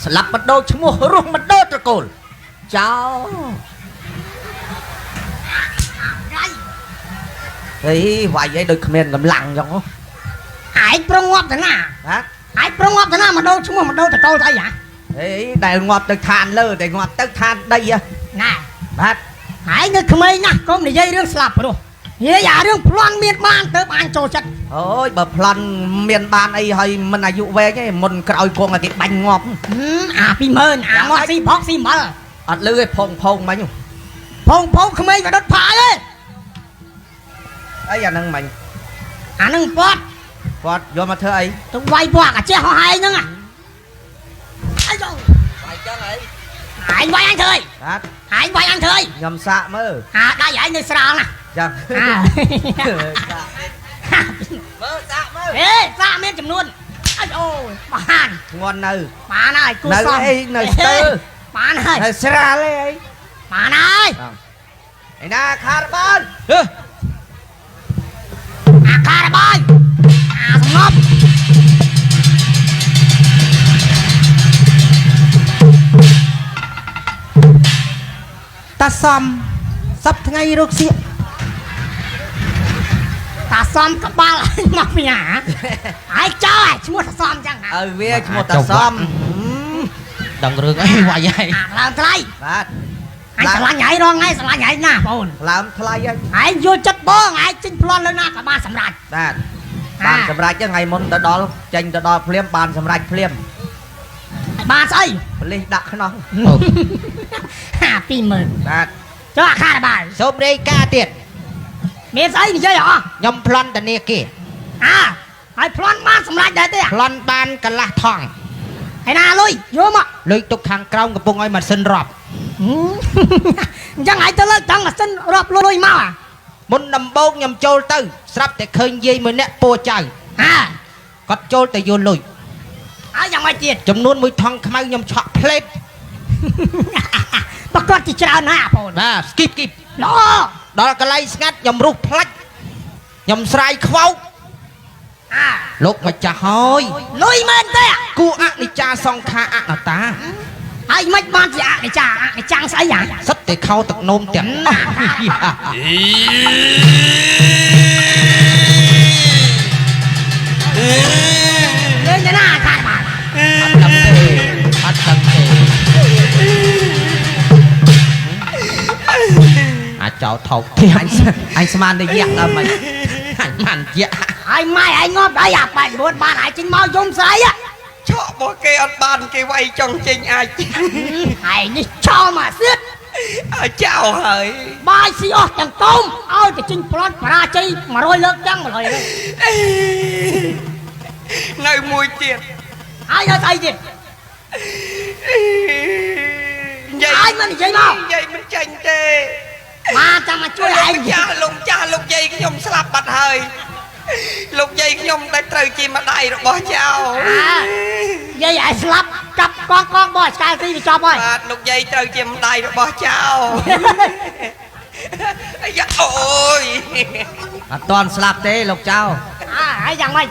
สลับมันโดนชั่วโมงรุ่งมันโดนตะโกนเจ้าเฮ้ยไหวไอ้โดยเขมรกำลังจังหายโปรงอบแต่หน้าหายโปรงอบแต่หน้ามาโดนชั่วโมงมาโดนตะโกนใจหยาเฮ้ยได้งอบตึกทานเลยได้งอบตึกทานได้ยังน่ะบัดหายเงินขโมยนะก็ไม่ใช่เรื่องสลับไปดูเฮียอย่าเรื่องพลอนเมียนบ้านเติมอ่านโจจัดโอ้ยแบบพลันเมียนบ้านไอ้ให้มันอายุเวงไอ้มันกระเอาโกงไอ้บังงอบปีเมินมอซีพอกซีมาอัดเลื่อยพงมาอยู่พงขโมยกับรถพายเลยไอ้อย่างนั้นมันนั่งปอดโยนมาเธอไอ้ต้องไวปอกเจ้าหายนั่งไอ้เจ้าไอ้เจ้าไหนหายไวอันเถยหายไวอันเถยยำสะมือได้ใหญ่ในสระน่ะจังมือสะมือสระเมียนจำนวนโอ้ยบ้านงอนเนอมาหน่อยกูซ้อมเนยเตอร์มาหน่อยสระเลยมาหน่อยไอ้นาคาร์บอนคาร์บอนสงบตาซ้ำซับทั้งไงรูกเสียตาซ้ำกับบ้ามาเมียไอ้เจ้าชั่วโมงตาซ้ำจังเวียชั่วโมงตาซ้ำดังเรื่องไอ้วายใหญ่ลามทลายไอ้สลายใหญ่รองไอ้สลายใหญ่หน้าปนลามทลายไอ้ยูจัดบ้องไอ้จิ้นพลอนแล้วหน้ากับบ้านสำราญบ้านสำราญยังไงมันตะดอลจังตะดอลเพลียมบ้านสำราญเพลียมบ้านไอ้เลยดักขนมปีเมินเจ้าข้าบ้านสมเด็จกาเตียนเมียไอ้นี่ใช่เหรอยำพลันแต่เนี่ยกี่ไอ้พลันบ้านสำราญได้เตี้ยพลันบ้านกันละทองไอ้นาลุยโยมลุยตกทางกลางกับปงไอ้มาเส้นรอบยังไงจะเลิกจังมาเส้นรอบลุยมาบนนำโบกยำโจลตื้อสับแต่เคยยีเหมือนเนี่ยโปใจก็โจลแต่โยนลุยยังไม่เจียดจำนวนมือทองขมายยำช็อตเพลทประกอบที่จะเอาหน้าพอนสกิปล้อดอกกระไรสงัดยำรูปพลัดยำสายเข้าลูกมาจะหอยลุยมันเต้กูอักนิจาซองคาอักตาไอ้ไม่บ้านจะอักนิจาไอ้จังสายใหญ่สัตแต่เข้าตกนมเต็มเลยจะหน้าขาดมาพัดตังเตเจ้าถกที่ไอ้สมานได้เยอะแล้วมันเยอะไอ้ไม่ไอ้งอบได้อยากไปบนบ้านไอ้จริงมายุ่งใส่อะชอบบอกเกอันบ้านเกไว้จงจริงไอ้นี่ชอบมาเสียเจ้าเฮ้ยบายสิออกจังต้มเอาแต่จริงพลอนปราจีมาโรยเลิกจังมาเลยในมวยเจียดไอ้ยังไงเจียดไอ้มันใหญ่มากใหญ่มันจังเตมาจะมาช่วยไอ้จ้าลงใหญ่ขยมสลับบัดเฮยลูกใหญ่ขยมได้เตยจีมาได้หรอกบ่เจ้าใหญ่สลับกับกองบ่สกายตีไปจอบบ่ลูกใหญ่เตยจีมาได้หรอกบ่เจ้าโอ้ยตอนสลับเต้ลูกเจ้าไอ้ยังไม่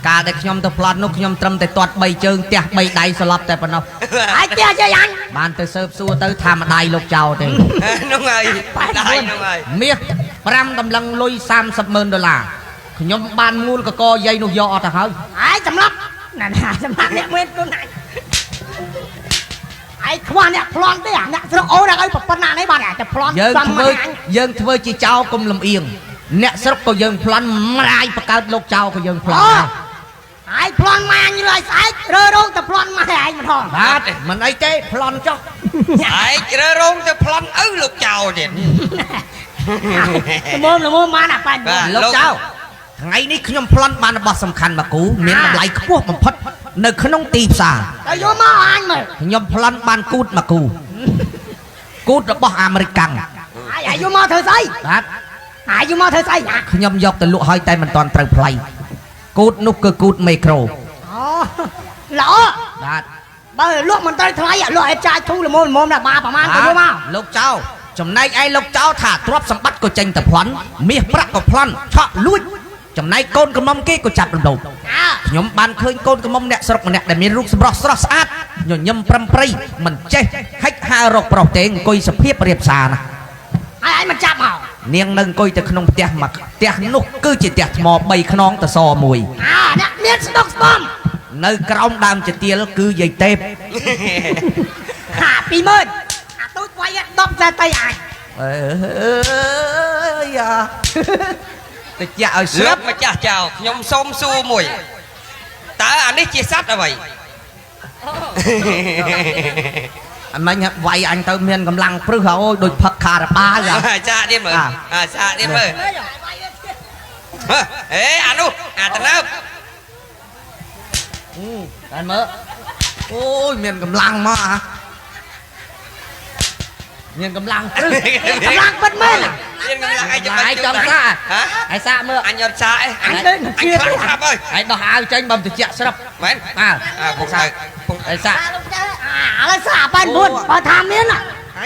กาเด็กขยมตะพลันนกขยมตรมแต่ตอดใบเจิงเตะใบใดสลับแต่ปนกไอ้เตี้ยจะยังบ้านเตยเสิร์ฟสู้เตยทำได้ลูกเจ้าเต้น้องไงได้น้องไงเมียพรำกำลังลุย$30,000ขยมบ้านงูลก็ใหญ่หนุยอแต่เขาไอ้สำลักนั่นสำลักเนี่ยเว้นตัวไหนไอ้ขวานเนี่ยพลอนได้อย่างเนี่ยเราโอ้ได้ไอ้ปนนาในบ้านเนี่ยจะพลอนยังเธอจีเจ้ากุมลำเอียงเนี่ยสรุปก็ยังพลอนมาไอ้ประกาศลูกเจ้าก็ยังพลอนไอ้พลอนมาอยู่เลยไอ้เรือรงแต่พลอนมาไอ้มันทองมันไอ้เจ้พลอนจ้ะไอ้เรือรงจะพลอนลูกเจ้าเด่นละมุมมาหนักไปลูกเจ้าไงนี่ขยมพลันบานบอสสำคัญมากูเมียนไหลขวบมันพัดในขนมตีสาแต่โยมมาอ่านเลยขยมพลันบานกูดมากูดระบออเมริกันไอ้โยมมาเธอใส่ไอ้โยมมาเธอใส่ขยมยกแต่ลุหอยแต่มันตอนเติมไพลกูดนุกกูดไมโครเหรอเบอร์ลูกมันเติมไพลอ่ะลูกไอ้ชายทุ่งละมุมน่ะมาประมาณโยมมาลูกเจ้าจำในไอ้ลูกเจ้าถาทรัพย์สมบัติก็เจงแต่พลันเมียพระก็พลันชอบลุย ចំណាយកូនកំមុំគេក៏ចាប់រំដោចខ្ញុំបានឃើញកូនកំមុំអ្នកស្រុកម្នាក់ដែលមានរូបសម្រស់ស្រស់ស្អាតញញឹមប្រំប្រៃមិនចេះហិចហើររកប្រុសទេអង្គុយសភាពរៀបសារណា ហើយឯងមិនចាប់មក នាងនៅអង្គុយទៅក្នុងផ្ទះមកផ្ទះនោះគឺជាផ្ទះថ្ម3ខ្នងតសមួយ អ្នកមានស្ដុកស្បំ នៅក្រោមដើមចទាលគឺយាយទេព 20000អាទូចវាយ10តែទៅអាច អើយយ៉ាតិចឲ្យស្ លើ រាប់ កម្ចាស់ចៅខ្ញុំសូមសួរមួយតើអានេះជាសត្វអ្វី អមិញវាយអញទៅមានកម្លាំងព្រឹសអូយដូចផឹកខារបាយ៉ា ចាទៀតមើលចាទៀតមើលអេអានោះអាតើប តែមើលអូយមានកម្លាំងមកអាមានកម្លាំងព្រឹស កម្លាំងពិតមែន មានកម្លាំងឯងចាំ ឯងចង់សាឯសាមើល អញអត់សាអេអញខ្លាំងស្រាប់ហើយ ឯងដោះអាវចេញបំតិចស្រាប់ មែនពុកសាពុក ឯសា ឥឡូវសា89បើថាមាន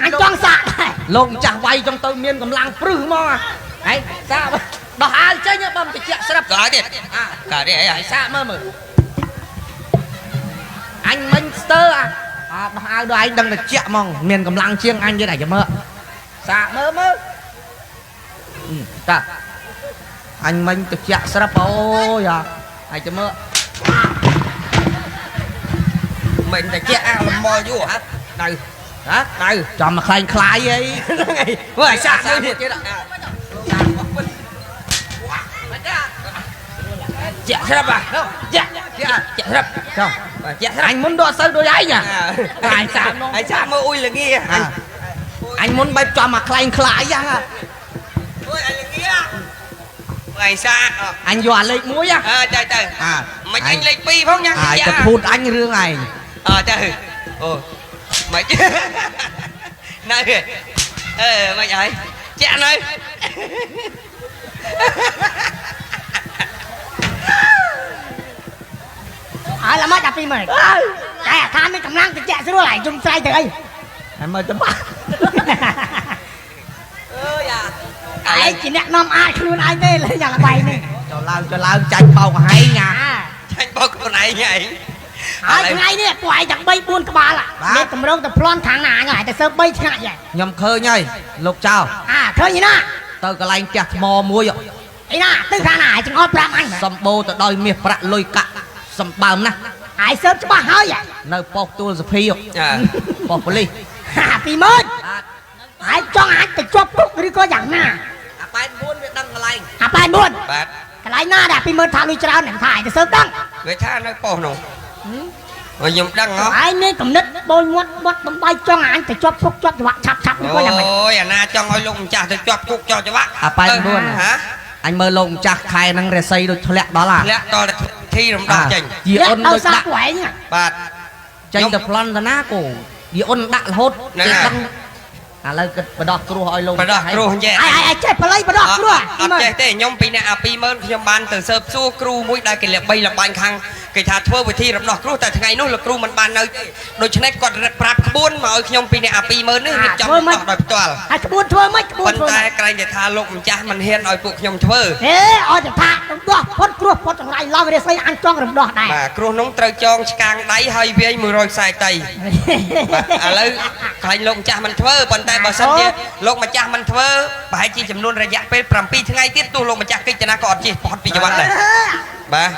អញចង់សាដែរ លោកម្ចាស់វាយចង់ទៅមានកម្លាំងព្រឹសមកឯងសាដោះអាវចេញបំតិចស្រាប់ ដល់ទៀតកានេះអី ឯសាមើលអញមិញស្ទើអាដោះអាវដល់ឯងដឹងតែជាក់ហ្មងមានកម្លាំងជាងអញទៀតឯងមើលសាមើលតាអញមិញតិចស្រាប់អូយឯងចាំមើល mìnhតែជាអាលមល់យូរហ่ะ ដៅដៅចំមកខ្លែងខ្លាយអីមើលឯសាមួយទៀតជាក់ស្រាប់ជាក់ស្រាប់ចុះជាក់ស្រាប់អញមុនដល់ទៅដូចឯងអញសានង ai sao mơ ui là nghe អញមុនបែបចំមកខ្លែងខ្លាយយ៉ាង ui ai là nghe ai sao អញយកអាលេខ1 trời trời mày anh lấy pi phong nha អាយទៅพูดអញរឿងឯង trời ồ mày nơi mày ơi chạ nơi ហើយឡើយមកដល់20000តែថាមានកម្លាំងតិចស្រួលហើយជុំស្រ័យទៅអី ហើយមើលចាំបា ឯងជាអ្នកនាំអាចខ្លួនឯងទេលេងយ៉ាងល្បីនេះ ចូលឡើងចាញ់បោកហែង anh bao con này nhảy ហើយថ្ងៃនេះពួកឯងទាំង3 4ក្បាលមានកម្រងទៅប្លន់ខាងណាហើយតែសើ3ឆ្ងាច់ហ៎ ខ្ញុំឃើញហើយលោកចៅ ឃើញណា ទៅកន្លែងផ្ទះថ្មមួយ អីណាទៅខាងណាចង្អុលប្រាប់អញ សម្បូរទៅដោយមាសប្រាក់លុយកាក់សម្បើមណាស់ ហើយសើច្បាស់ហើយ នៅប៉ុស្តិ៍ទួលសភីប៉ុស្តិ៍ប៉ូលីស 20000ហើយចង់អាចទៅជាប់គុកឬក៏យ៉ាងណា អា84វាដឹងកន្លែង 84 បាទ កន្លែងណាដែរ20000ថាលុយច្រើនហ្នឹងថាឯងទៅសើដឹង người tha nói po nổ rồi dùng đăng không ហើយមានកំណត់បូនមាត់បាត់បំបីចង់អញទៅជាប់គុកជាប់ច្បាប់ឆាប់ឬក៏យ៉ាងម៉េច ôi à na cho ngôi lùng chả thì chọt cục cho bác អា84 hả អញមើលលោកម្ចាស់ខែហ្នឹងរស័យដូចធ្លាក់ដល់ lẽ to là thi đồng đỏ chỉnh ជាអូន ដ ដូ យ ច សារ ដាក់ ពួកឯង បាទ ចេញទៅប្លន់ទៅណាគូជាអូនដាក់រហូត ហ្នឹង គេ ហើយ ដឹងឥឡូវគិតបដោះគ្រោះឲ្យលោក បដោះគ្រោះញ៉ែ ឯងចេះបល័យបដោះគ្រោះ អត់ចេះទេខ្ញុំពីអ្នកអា20000ខ្ញុំបានទៅសើបសួរគ្រូមួយដែលគេល្បីល្បាញខាងគេថាធ្វើវិធីរំដោះគ្រោះតែថ្ងៃនោះលោកគ្រូមិនបាននៅដូច្នេះគាត់ប្រាប់ក្បួនមកឲ្យខ្ញុំពីអ្នកអា20000នេះរៀបចំដោះដោយផ្ទាល់ ហើយក្បួនធ្វើម៉េចក្បួន ប៉ុន្ ធ្វើ តែក្រែងតែថាលោកម្ចាស់មិនហ៊ានឲ្យពួកខ្ញុំធ្វើ ហេអត់ទៅថារំដោះផុតគ្រោះផុតចង្រៃឡោះវាស្អីអញចង់រំដោះដែរ បាទគ្រោះនោះត្រូវចងឆ្កាងដៃហើយវាយ140តៃបាទឥឡូវខ្លាញ់លោកម្ចាស់មិនធ្វើប៉ុន្តែបើសិនជាលោកម្ចាស់មិនធ្វើប្រហែលជាចំនួនរយៈពេល7ថ្ងៃទៀតទោះលោកម្ចាស់កិច្ចណាក៏អត់ជិះផុតពីច្បាប់ដែរបាទ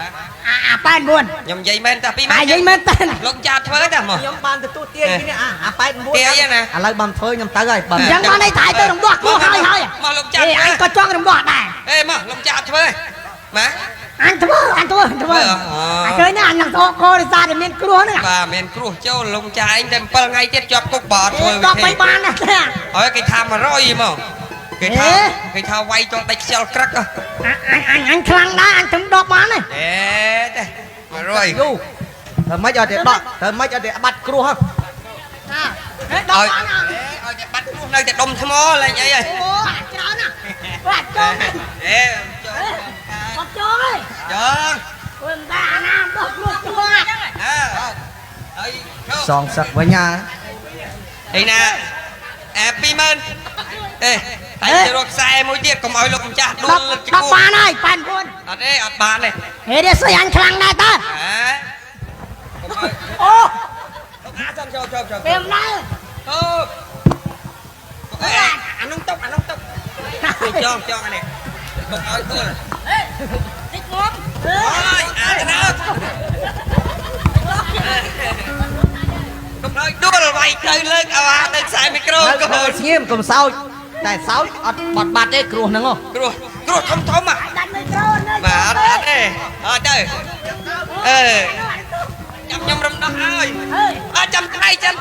អា89 ខ្ញុំនិយាយមែនតែពី អានិយាយមែនតើ លោកចាធ្វើតែមក ខ្ញុំបានទទួលទានពីនេះអា89 គេអីណា ឥឡូវបំធ្វើខ្ញុំទៅហើយបើ អញ្ចឹងបានន័យថាទៅរំដោះគ្រោះហើយ មកលោកចា អេអញក៏ចង់រំដោះដែរ អេមកលោកចាធ្វើម៉ា អញធ្វើអញឃើញណាអញនឹងតករិសាដែលមានគ្រោះហ្នឹង បាទមានគ្រោះចូលលោកចាឯងតែ7ថ្ងៃទៀតជាប់គុកបើអត់ធ្វើ តបបីបានណា ហើយគេថា100មកគេថាវាយចង់ដាច់ខ្យល់ក្រឹក អញខ្លាំងដែរអញถึง10បានទេ អេទេ100 យូធ្វើម៉េចអត់ទេដកធ្វើម៉េចអត់ទេបាត់គ្រោះហ៎ 10បាន ឲ្យតែបាត់គ្រោះនៅតែដុំថ្មលេងអីហើយ អូច្រើនណាបាទចង់ អេ អត់ចង់ទេ ចង វិញតាណាដោះគ្រោះគ្រោះ ហើយ សងសឹកវិញហ่า ឯណា20000អេ ហើយទៅរកខ្សែមួយទៀតកុំឲ្យលោកម្ចាស់ដួលលើក ដល់បានហើយប៉ែនពួន អត់ទេអត់បានទេ ហេនេះស្អីអញខ្លាំងណាស់តើ ហ៎កុំឲ្យ អូ លោកអាចាំចូល ពេលណា អូអានោះតុកជួយចងអានេះកុំឲ្យដួល តិចងាប់ អូយអាទៅណាកុំឲ្យដួលវាយទៅលើកអាទៅខ្សែមីក្រូ នៅ កូន ស្ងៀមកុំសោចតែសោចអត់បត់បាត់ទេគ្រោះហ្នឹងហ៎ គ្រោះធំហ៎ ដាច់មិនត្រូវណា បាទអត់ទេអត់ទៅខ្ញុំរំដោះឲ្យអត់ចាំថ្ងៃចឹង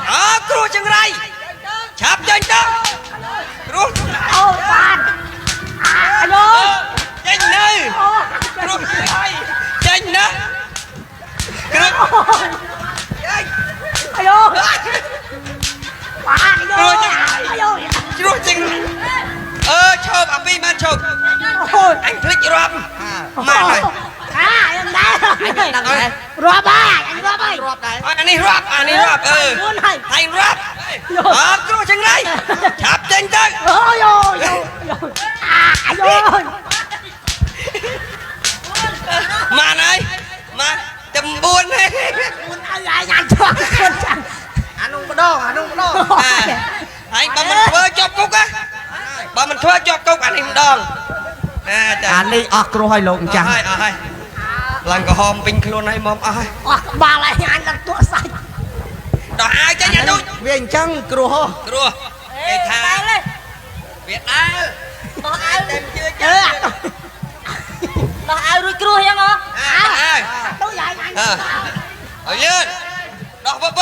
គ្រោះចង្រៃឆាប់ចេញទៅគ្រោះ អូបានអាឡូ ចេញនៅគ្រោះចង្រៃចេញណាគ្រោះ អាឡូបានអាឡូអាឡូ គ្រោះចង្រៃឈប់អាពីបានឈប់ អូយ អញភ្លេចរាប់ម៉ាក់ហើយ em đây អញដឹងដែរ រាប់ហើយអញរាប់ហើយ រាប់ដែរ អានេះរាប់ហើយរាប់គ្រោះចង្រៃឆាប់ចេញទៅ អូយអូយអាយ ម៉ាក់ហើយម៉ាក់ចំ9ទេ ai nhặt cho con chẳng អានោះម្ដង ហើយបើមិនធ្វើជាប់គុកណាបើមិនធ្វើជាប់គុកអានេះម្ដងចា អានេះអស់គ្រោះឲ្យលោកម្ចាស់ អស់ហើយឡើងក្រហមពេញខ្លួនហើយមកអស់ហើយ ba lại anh đặt tua sạch ដល់អាយចេញអានោះ វាអញ្ចឹងគ្រោះហ៎ គ្រោះគេថាវាដើរ nó ai តែជឿ chơi nó ai rồi cua vậy mà អាយ tôi dạy anh អើយឿនដោះបប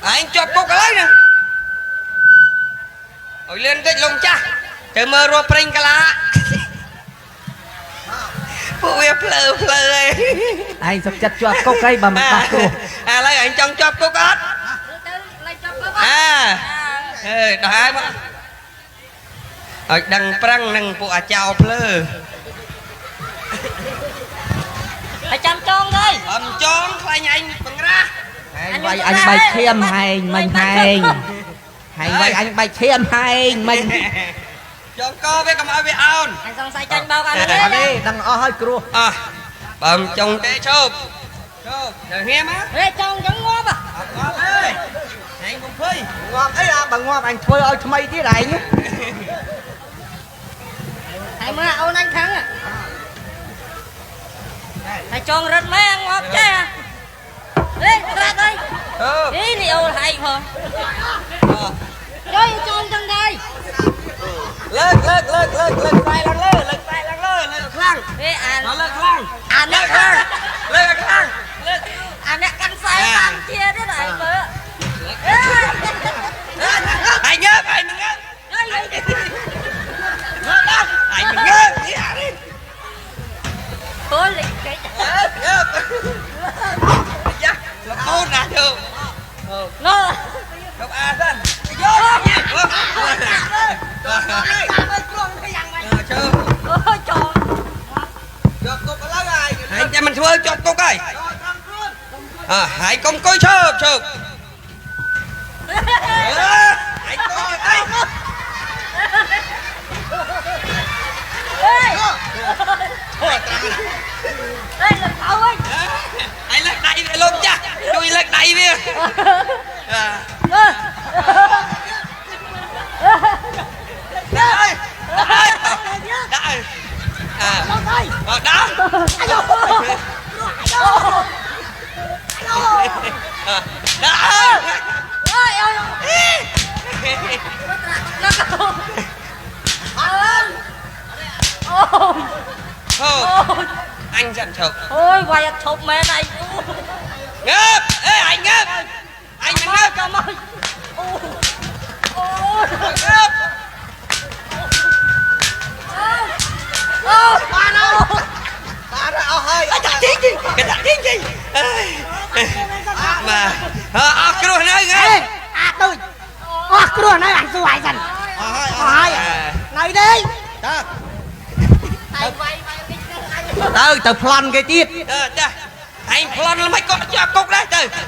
អញជាប់គុកឥឡូវហ្នឹងអើយលឿនតិចលោកចាស់ទៅមើលរស់ប្រេងកាឡាពួកវាភ្លើអី ឯងសុខចិត្តជាប់គុកអីបើមិនដោះគ្រោះ ឥឡូវអញចង់ជាប់គុកអត់ដោះហើយមកឲ្យដឹងប្រឹងនឹងពួកអាចោភ្លើ phải chăm tròn đây អំចងខ្លាញ់ឯងបង្រាស់ ហែងវាយអញបែកឈាមហែងមិញហែងវាយអញបែកឈាមហែងមិញ ចងកវាកុំឲ្យវាអោន anh xong say chanh bao cả អត់ទេដឹងអស់ហើយគ្រោះ អោះបើមិនចង់ទេឈប់ទៅហៀម ê tròn giống ngóp à អត់ងាប់ទេឯងកុំភ័យ ងាប់អីបើងាប់អញធ្វើឲ្យថ្មីទៀតឯង thầy mới ôn anh thắng à thầy tròn rất mấy ăn ngóp chứ ê ra đây អឺ ý đi ô thầy không chơi tròn chân đây លើកខ្សែឡើងលើលើកខ្លាំង ê à លើកខ្លាំង à nè khăn លើកខ្លាំង à nè khăn say khăn chia đấy này mơ ឯងងើបឯងមិនងើប ê ដល់ឯងមិនងើបនេះអានេះ thôi lịch cái ងើបយ៉ាលោកអូនណាទៅ nó លោកអាសិនយកជើ ôi tròn យកគុកឥឡូវហើយតែមិនធ្វើជាប់គុកហើយហើយកុំអង្គុយឈប់ឯងកុំអី ê lần cậu ơi ឯងលើកដៃវាលោកចាស់ជួយលើកដៃវា ដាក់ដាក់អញចាំឈប់ ôi quay thục mẹ này ងើបអេអញងើបអញមិនងើប cầm ơi ôi ងើប ôi ba đâu បានអស់ហើយ ដាក់ទីគេដាក់ទីមកអស់គ្រោះនៅងើប ê à tôi ôi cua nói anh xui dần អស់ហើយ hỏi này đi តើ thầy quay quay cái anh ទៅប្លន់គេទៀត ចាឯងប្លន់មិនក៏ជាប់គុកដែរទៅ